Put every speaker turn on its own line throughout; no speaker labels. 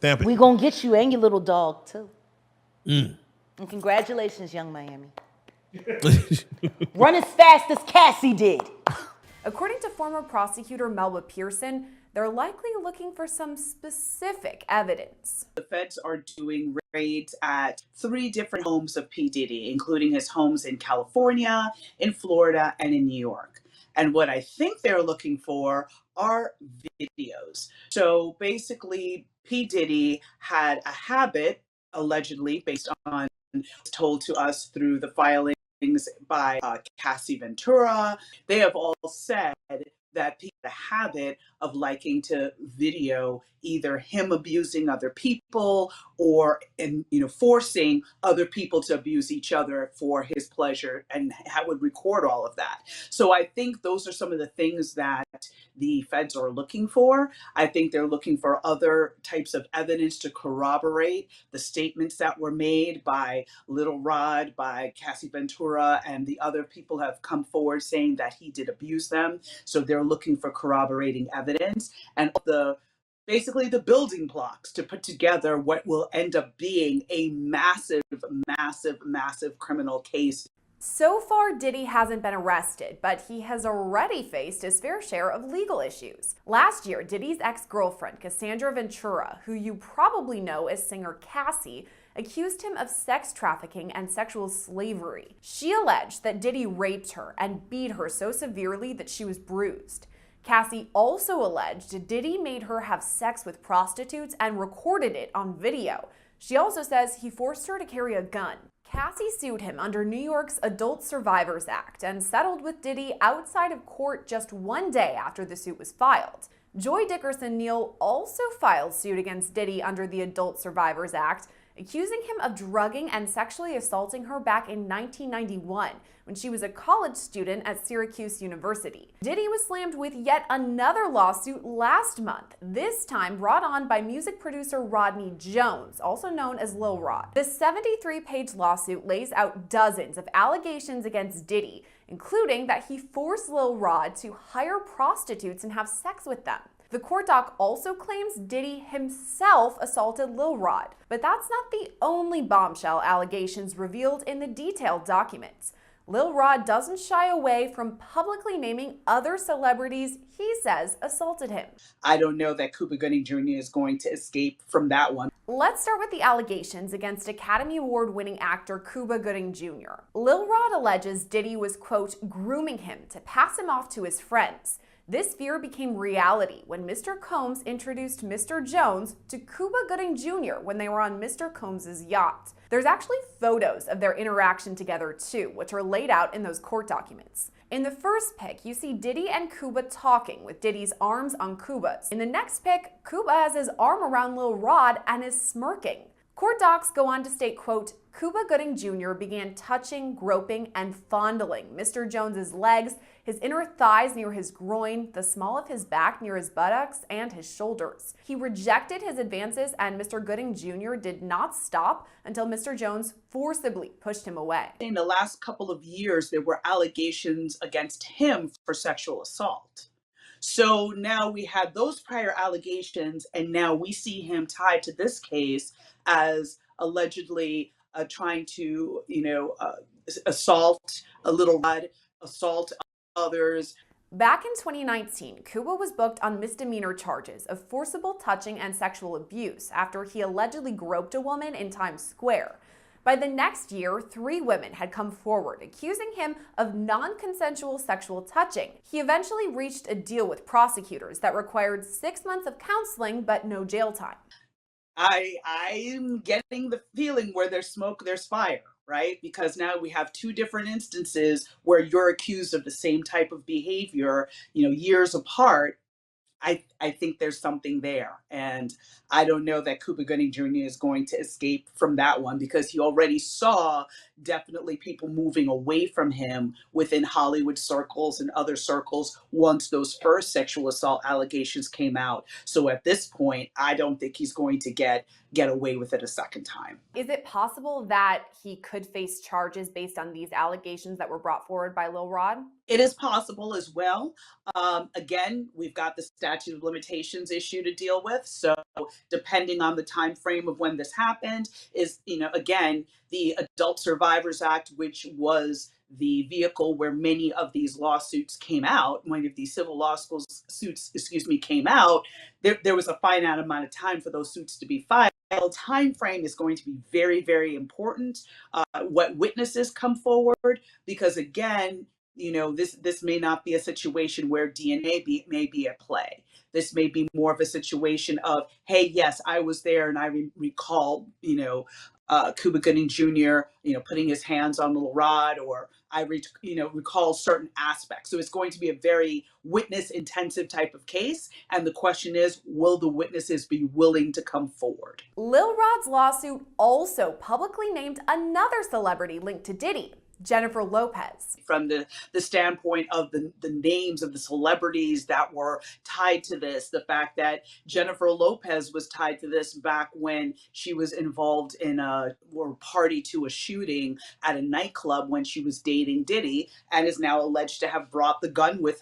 Tampa.
We gonna get you and your little dog too. And congratulations, young Miami. Run as fast as Cassie did.
According to former prosecutor Melba Pearson, they're likely looking for some specific evidence.
The feds are doing raids at 3 different homes of P. Diddy, including his homes in California, in Florida, and in New York. And what I think they're looking for are videos. So basically, P. Diddy had a habit, allegedly, based on told to us through the filings by Cassie Ventura. They have all said that people have a habit of liking to video either him abusing other people or forcing other people to abuse each other for his pleasure, and would record all of that. So I think those are some of the things that the feds are looking for. I think they're looking for other types of evidence to corroborate the statements that were made by Little Rod, by Cassie Ventura, and the other people have come forward saying that he did abuse them. So they're looking for corroborating evidence and basically the building blocks to put together what will end up being a massive, massive, massive criminal case.
So far, Diddy hasn't been arrested, but he has already faced his fair share of legal issues. Last year, Diddy's ex-girlfriend, Cassandra Ventura, who you probably know as singer Cassie, accused him of sex trafficking and sexual slavery. She alleged that Diddy raped her and beat her so severely that she was bruised. Cassie also alleged Diddy made her have sex with prostitutes and recorded it on video. She also says he forced her to carry a gun. Cassie sued him under New York's Adult Survivors Act and settled with Diddy outside of court just 1 day after the suit was filed. Joy Dickerson-Neal also filed suit against Diddy under the Adult Survivors Act, accusing him of drugging and sexually assaulting her back in 1991 when she was a college student at Syracuse University. Diddy was slammed with yet another lawsuit last month, this time brought on by music producer Rodney Jones, also known as Lil Rod. The 73-page lawsuit lays out dozens of allegations against Diddy, including that he forced Lil Rod to hire prostitutes and have sex with them. The court doc also claims Diddy himself assaulted Lil Rod, but that's not the only bombshell allegations revealed in the detailed documents. Lil Rod doesn't shy away from publicly naming other celebrities he says assaulted him.
I don't know that Cuba Gooding Jr. is going to escape from that one.
Let's start with the allegations against Academy Award-winning actor Cuba Gooding Jr. Lil Rod alleges Diddy was, quote, grooming him to pass him off to his friends. This fear became reality when Mr. Combs introduced Mr. Jones to Cuba Gooding Jr. when they were on Mr. Combs' yacht. There's actually photos of their interaction together too, which are laid out in those court documents. In the first pic, you see Diddy and Cuba talking with Diddy's arms on Cuba's. In the next pic, Cuba has his arm around Lil Rod and is smirking. Court docs go on to state, quote, Cuba Gooding Jr. began touching, groping, and fondling Mr. Jones's legs, his inner thighs near his groin, the small of his back near his buttocks, and his shoulders. He rejected his advances, and Mr. Gooding Jr. did not stop until Mr. Jones forcibly pushed him away.
In the last couple of years, there were allegations against him for sexual assault. So now we have those prior allegations, and now we see him tied to this case as allegedly trying to, assault a Little Rod, assault others.
Back in 2019, Cuba was booked on misdemeanor charges of forcible touching and sexual abuse after he allegedly groped a woman in Times Square. By the next year, 3 women had come forward accusing him of non-consensual sexual touching. He eventually reached a deal with prosecutors that required 6 months of counseling but no jail time.
I'm getting the feeling where there's smoke, there's fire, right? Because now we have 2 different instances where you're accused of the same type of behavior, years apart. I think there's something there. And I don't know that Cuba Gooding Jr. is going to escape from that one because he already saw, definitely people moving away from him within Hollywood circles and other circles once those first sexual assault allegations came out. So at this point, I don't think he's going to get away with it a second time.
Is it possible that he could face charges based on these allegations that were brought forward by Lil Rod?
It is possible as well. Again, we've got the statute of limitations issue to deal with. So depending on the time frame of when this happened, is, again, the Adult Survivors Act, which was the vehicle where many of these lawsuits came out, many of these civil suits, came out. There was a finite amount of time for those suits to be filed. Time frame is going to be very, very important. What witnesses come forward, because again, this may not be a situation where DNA may be at play. This may be more of a situation of, hey, yes, I was there and I recall, Cuba Gooding Jr., putting his hands on Little Rod, or I, recall certain aspects. So it's going to be a very witness intensive type of case. And the question is, will the witnesses be willing to come forward?
Lil Rod's lawsuit also publicly named another celebrity linked to Diddy, Jennifer Lopez.
From the standpoint of the names of the celebrities that were tied to this, the fact that Jennifer Lopez was tied to this back when she was involved in or party to a shooting at a nightclub when she was dating Diddy, and is now alleged to have brought the gun with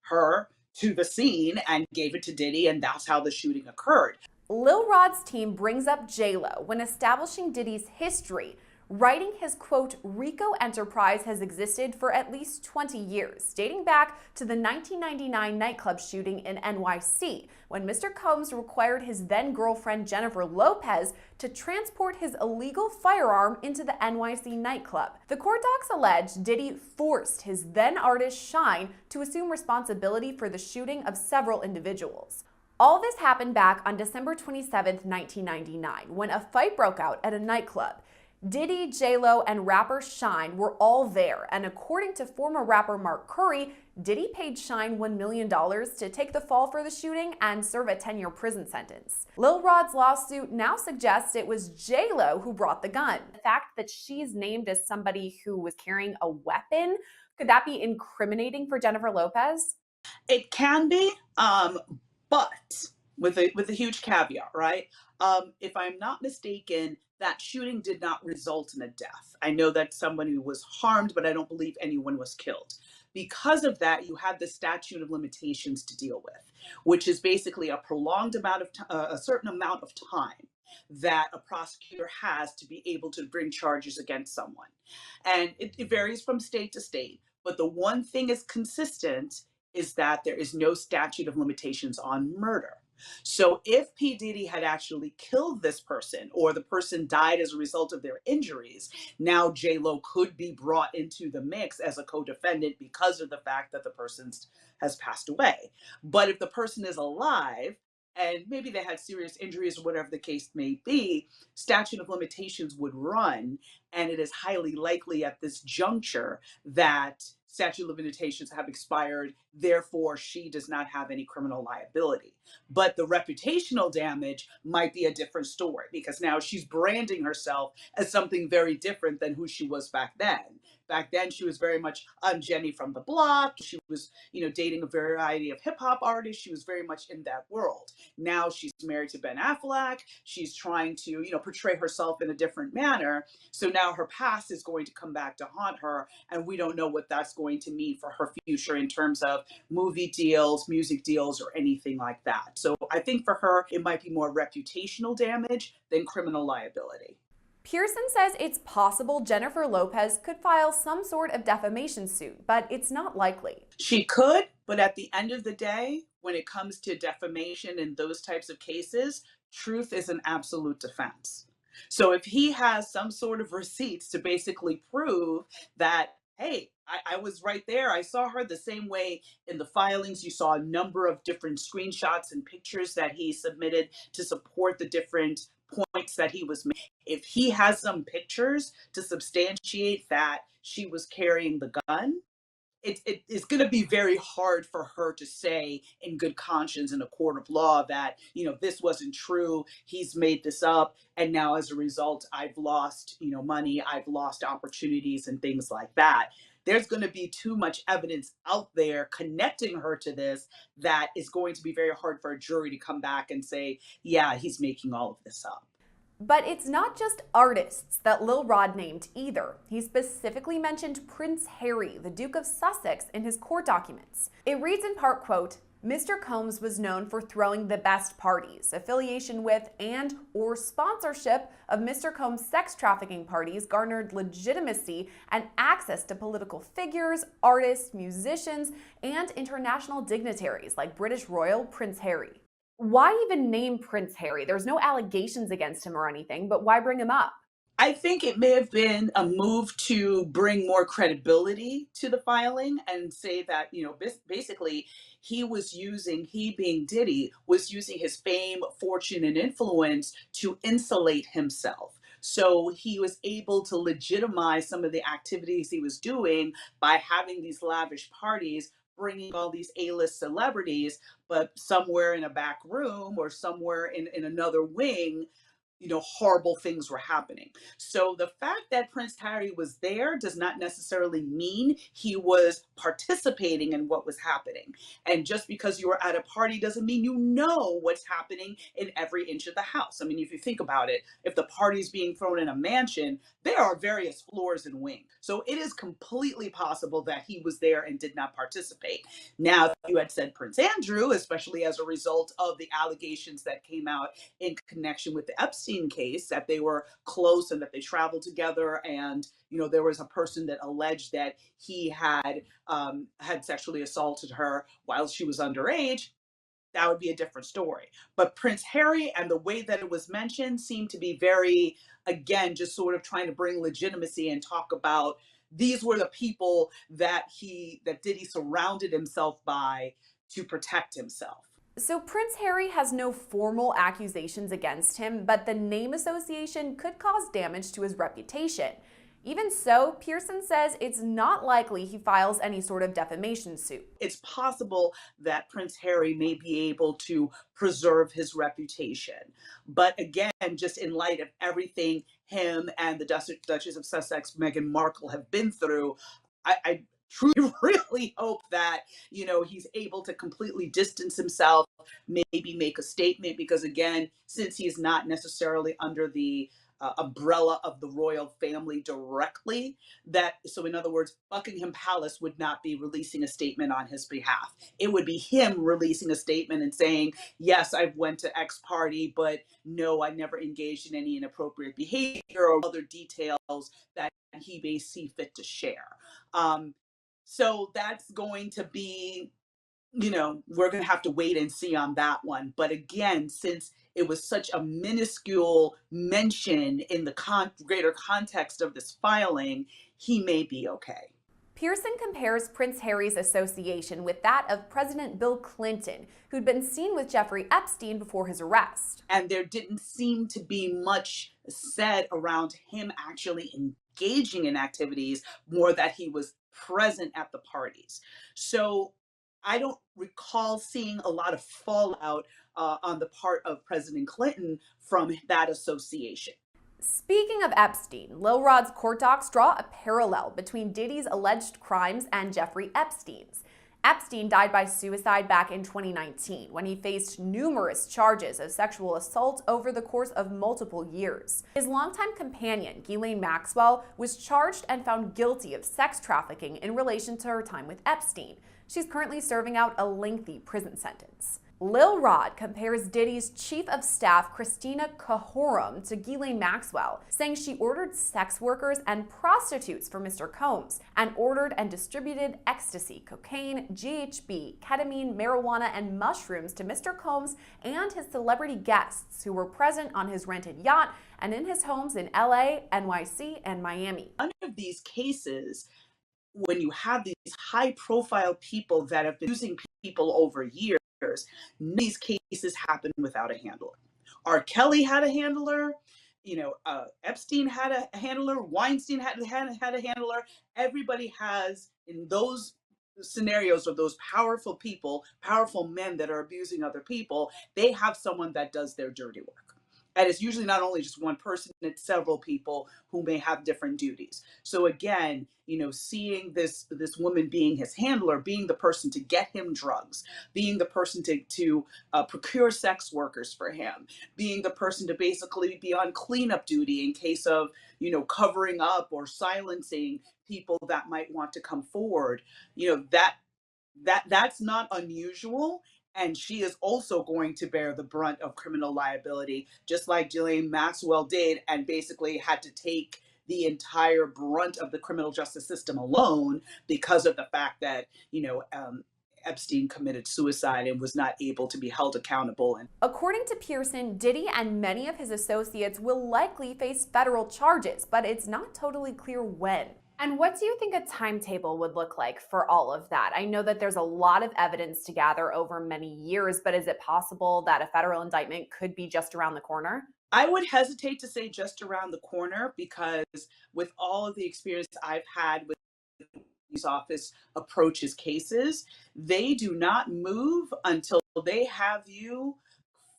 her to the scene and gave it to Diddy, and that's how the shooting occurred.
Lil Rod's team brings up J-Lo when establishing Diddy's history, writing his, quote, RICO enterprise has existed for at least 20 years, dating back to the 1999 nightclub shooting in NYC, when Mr. Combs required his then-girlfriend Jennifer Lopez to transport his illegal firearm into the NYC nightclub. The court docs allege Diddy forced his then-artist Shine to assume responsibility for the shooting of several individuals. All this happened back on December 27, 1999, when a fight broke out at a nightclub. Diddy, J-Lo, and rapper Shine were all there, and according to former rapper Mark Curry, Diddy paid Shine $1 million to take the fall for the shooting and serve a 10-year prison sentence. Lil Rod's lawsuit now suggests it was J-Lo who brought the gun. The fact that she's named as somebody who was carrying a weapon, could that be incriminating for Jennifer Lopez?
It can be, but with a huge caveat, right? If I'm not mistaken, that shooting did not result in a death. I know that somebody was harmed, but I don't believe anyone was killed. Because of that, you had the statute of limitations to deal with, which is basically a prolonged amount of a certain amount of time that a prosecutor has to be able to bring charges against someone. And it varies from state to state. But the one thing is consistent is that there is no statute of limitations on murder. So if P. Diddy had actually killed this person, or the person died as a result of their injuries, now J-Lo could be brought into the mix as a co-defendant because of the fact that the person has passed away. But if the person is alive, and maybe they had serious injuries or whatever the case may be, statute of limitations would run, and it is highly likely at this juncture that statute of limitations have expired, therefore she does not have any criminal liability. But the reputational damage might be a different story, because now she's branding herself as something very different than who she was back then. Back then, she was very much Jenny from the block. She was, dating a variety of hip hop artists. She was very much in that world. Now she's married to Ben Affleck. She's trying to, portray herself in a different manner. So now her past is going to come back to haunt her, and we don't know what that's going to mean for her future in terms of movie deals, music deals, or anything like that. So I think for her, it might be more reputational damage than criminal liability.
Pearson says it's possible Jennifer Lopez could file some sort of defamation suit, but it's not likely.
She could, but at the end of the day, when it comes to defamation and those types of cases, truth is an absolute defense. So if he has some sort of receipts to basically prove that, hey, I was right there, I saw her the same way in the filings, you saw a number of different screenshots and pictures that he submitted to support the different points that he was making. If he has some pictures to substantiate that she was carrying the gun, it is going to be very hard for her to say in good conscience in a court of law that, this wasn't true. He's made this up. And now as a result, I've lost, money, I've lost opportunities and things like that. There's going to be too much evidence out there connecting her to this that is going to be very hard for a jury to come back and say, yeah, he's making all of this up.
But it's not just artists that Lil Rod named either. He specifically mentioned Prince Harry, the Duke of Sussex, in his court documents. It reads in part, quote, Mr. Combs was known for throwing the best parties. Affiliation with and or sponsorship of Mr. Combs' sex trafficking parties garnered legitimacy and access to political figures, artists, musicians, and international dignitaries like British Royal Prince Harry. Why even name Prince Harry? There's no allegations against him or anything, but why bring him up?
I think it may have been a move to bring more credibility to the filing and say that, basically he being Diddy, was using his fame, fortune, and influence to insulate himself. So he was able to legitimize some of the activities he was doing by having these lavish parties, bringing all these A-list celebrities, but somewhere in a back room or somewhere in another wing, horrible things were happening. So the fact that Prince Harry was there does not necessarily mean he was participating in what was happening. And just because you were at a party doesn't mean you know what's happening in every inch of the house. I mean, if you think about it, if the party's being thrown in a mansion, there are various floors and wings. So it is completely possible that he was there and did not participate. Now, if you had said Prince Andrew, especially as a result of the allegations that came out in connection with the Epstein case, that they were close and that they traveled together, and there was a person that alleged that he had sexually assaulted her while she was underage, that would be a different story. But Prince Harry and the way that it was mentioned seemed to be very, again, just sort of trying to bring legitimacy and talk about these were the people that Diddy surrounded himself by to protect himself.
So Prince Harry has no formal accusations against him, but the name association could cause damage to his reputation. Even so, Pearson says it's not likely he files any sort of defamation suit.
It's possible that Prince Harry may be able to preserve his reputation. But again, just in light of everything him and the Duchess of Sussex, Meghan Markle, have been through, I truly really hope that he's able to completely distance himself, maybe make a statement, because again, since he's not necessarily under the umbrella of the royal family directly, so in other words, Buckingham Palace would not be releasing a statement on his behalf. It would be him releasing a statement and saying, yes, I went to X party, but no, I never engaged in any inappropriate behavior or other details that he may see fit to share. So that's going to be, we're going to have to wait and see on that one. But again, since it was such a minuscule mention in the greater context of this filing, he may be okay.
Pearson compares Prince Harry's association with that of President Bill Clinton, who'd been seen with Jeffrey Epstein before his arrest.
And there didn't seem to be much said around him actually engaging in activities, more that he was present at the parties. So I don't recall seeing a lot of fallout on the part of President Clinton from that association.
Speaking of Epstein, Lil Rod's court docs draw a parallel between Diddy's alleged crimes and Jeffrey Epstein's. Epstein died by suicide back in 2019 when he faced numerous charges of sexual assault over the course of multiple years. His longtime companion, Ghislaine Maxwell, was charged and found guilty of sex trafficking in relation to her time with Epstein. She's currently serving out a lengthy prison sentence. Lil Rod compares Diddy's chief of staff, Christina Cahorum, to Ghislaine Maxwell, saying she ordered sex workers and prostitutes for Mr. Combs, and ordered and distributed ecstasy, cocaine, GHB, ketamine, marijuana, and mushrooms to Mr. Combs and his celebrity guests who were present on his rented yacht and in his homes in LA, NYC, and Miami.
None of these cases, when you have these high-profile people that have been using people over years, none of these cases happen without a handler. R. Kelly had a handler, Epstein had a handler, Weinstein had a handler. Everybody has, in those scenarios of those powerful people, powerful men that are abusing other people, they have someone that does their dirty work. And it's usually not only just one person, it's several people who may have different duties. So again, seeing this woman being his handler, being the person to get him drugs, being the person to procure sex workers for him, being the person to basically be on cleanup duty in case of covering up or silencing people that might want to come forward, that's not unusual. And she is also going to bear the brunt of criminal liability, just like Ghislaine Maxwell did, and basically had to take the entire brunt of the criminal justice system alone because of the fact that Epstein committed suicide and was not able to be held accountable. And
according to Pearson, Diddy and many of his associates will likely face federal charges, but it's not totally clear when. And what do you think a timetable would look like for all of that? I know that there's a lot of evidence to gather over many years, but is it possible that a federal indictment could be just around the corner?
I would hesitate to say just around the corner, because with all of the experience I've had with these office approaches cases, they do not move until they have you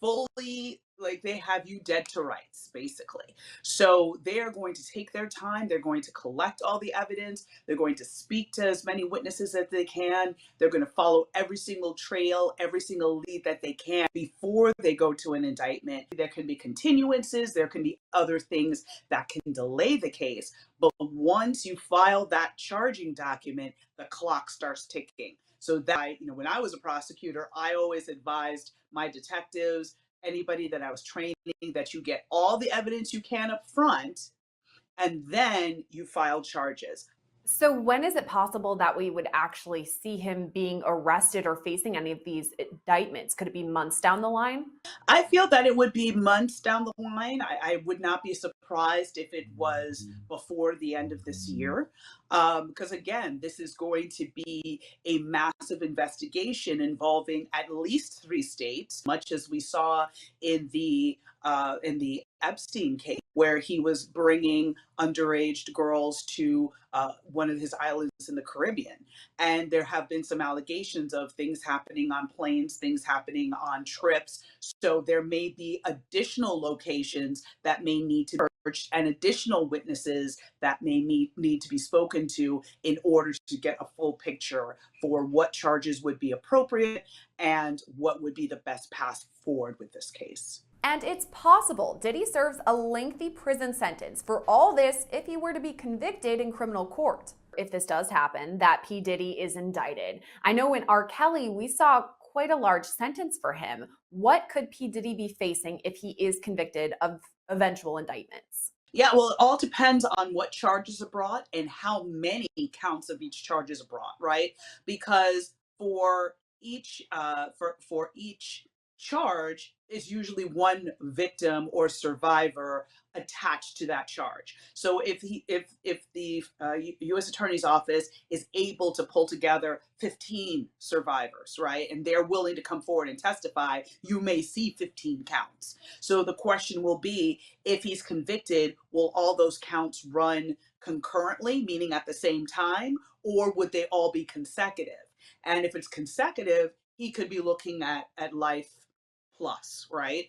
fully, like, they have you dead to rights, basically. So they are going to take their time. They're going to collect all the evidence. They're going to speak to as many witnesses as they can. They're going to follow every single trail, every single lead that they can before they go to an indictment. There can be continuances. There can be other things that can delay the case. But once you file that charging document, the clock starts ticking. So that, when I was a prosecutor, I always advised my detectives, anybody that I was training, that you get all the evidence you can up front, and then you file charges.
So when is it possible that we would actually see him being arrested or facing any of these indictments? Could it be months down the line?
I feel that it would be months down the line. I would not be surprised if it was before the end of this year. Because again, this is going to be a massive investigation involving at least 3 states, much as we saw in the Epstein case, where he was bringing underage girls to one of his islands in the Caribbean. And there have been some allegations of things happening on planes, things happening on trips. So there may be additional locations that may need to be searched, and additional witnesses that may need to be spoken to in order to get a full picture for what charges would be appropriate and what would be the best path forward with this case.
And it's possible Diddy serves a lengthy prison sentence for all this if he were to be convicted in criminal court. If this does happen, that P. Diddy is indicted. I know in R. Kelly, we saw quite a large sentence for him. What could P. Diddy be facing if he is convicted of eventual indictments?
Yeah, well, it all depends on what charges are brought and how many counts of each charge is brought, right? Because for each charge is usually one victim or survivor attached to that charge. So if the U.S. Attorney's Office is able to pull together 15 survivors, right, and they're willing to come forward and testify, you may see 15 counts. So the question will be, if he's convicted, will all those counts run concurrently, meaning at the same time, or would they all be consecutive? And if it's consecutive, he could be looking at life plus, right?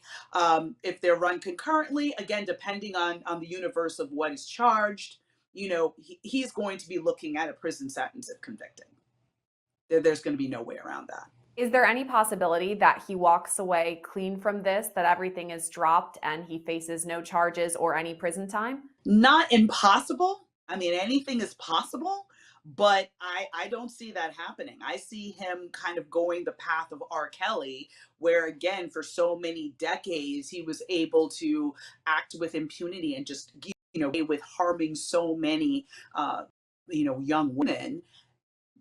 If they're run concurrently, again, depending on the universe of what is charged, he's going to be looking at a prison sentence if convicted. There's going to be no way around that.
Is there any possibility that he walks away clean from this, that everything is dropped and he faces no charges or any prison time?
Not impossible. I mean, anything is possible, but I don't see that happening. I see him kind of going the path of R. Kelly, where again, for so many decades, he was able to act with impunity and just, with harming so many, young women.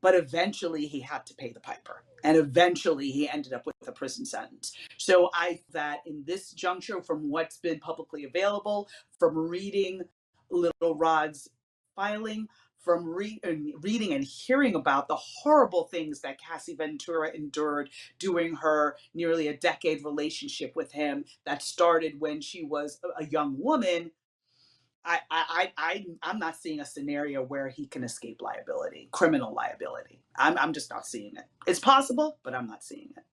But eventually he had to pay the piper. And eventually he ended up with a prison sentence. So that in this juncture, from what's been publicly available, from reading Little Rod's filing, from reading and hearing about the horrible things that Cassie Ventura endured during her nearly a decade relationship with him that started when she was a young woman, I'm not seeing a scenario where he can escape liability, criminal liability. I'm just not seeing it. It's possible, but I'm not seeing it.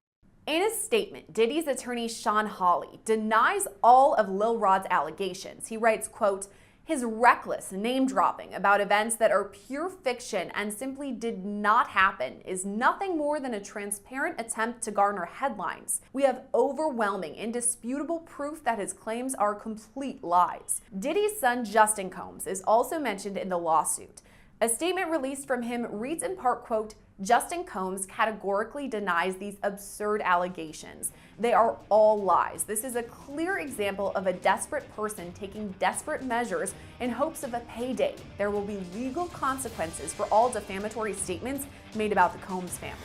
In a statement, Diddy's attorney Sean Hawley denies all of Lil Rod's allegations. He writes, quote, his reckless name-dropping about events that are pure fiction and simply did not happen is nothing more than a transparent attempt to garner headlines. We have overwhelming, indisputable proof that his claims are complete lies. Diddy's son, Justin Combs, is also mentioned in the lawsuit. A statement released from him reads in part, quote, Justin Combs categorically denies these absurd allegations. They are all lies. This is a clear example of a desperate person taking desperate measures in hopes of a payday. There will be legal consequences for all defamatory statements made about the Combs family.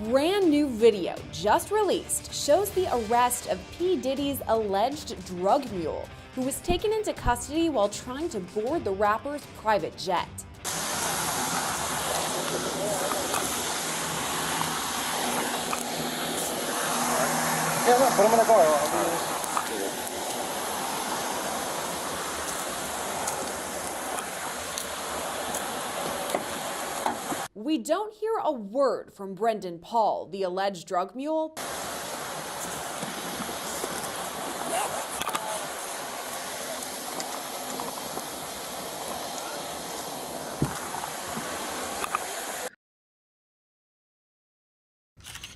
Brand new video just released shows the arrest of P. Diddy's alleged drug mule, who was taken into custody while trying to board the rapper's private jet. We don't hear a word from Brendan Paul, the alleged drug mule.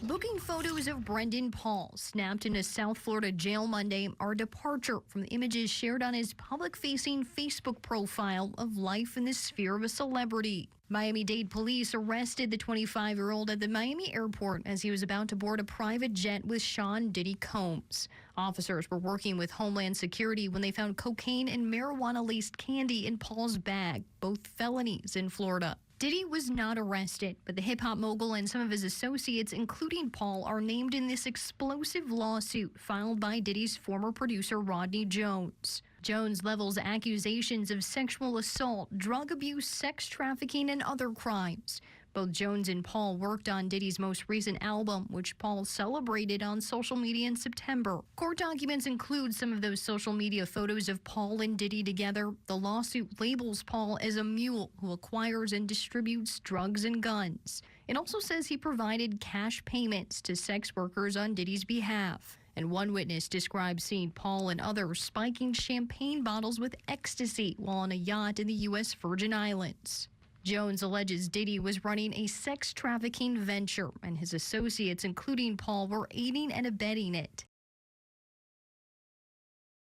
Booking photos of Brendan Paul, snapped in a South Florida jail Monday, are a departure from the images shared on his public-facing Facebook profile of life in the sphere of a celebrity. Miami-Dade police arrested the 25-year-old at the Miami airport as he was about to board a private jet with Sean Diddy Combs. Officers were working with Homeland Security when they found cocaine and marijuana-laced candy in Paul's bag, both felonies in Florida. Diddy was not arrested, but the hip-hop mogul and some of his associates, including Paul, are named in this explosive lawsuit filed by Diddy's former producer Rodney Jones. Jones levels accusations of sexual assault, drug abuse, sex trafficking, and other crimes. Both Jones and Paul worked on Diddy's most recent album, which Paul celebrated on social media in September. Court documents include some of those social media photos of Paul and Diddy together. The lawsuit labels Paul as a mule who acquires and distributes drugs and guns. It also says he provided cash payments to sex workers on Diddy's behalf. And one witness describes seeing Paul and others spiking champagne bottles with ecstasy while on a yacht in the U.S. Virgin Islands. Jones alleges Diddy was running a sex trafficking venture, and his associates, including Paul, were aiding and abetting it.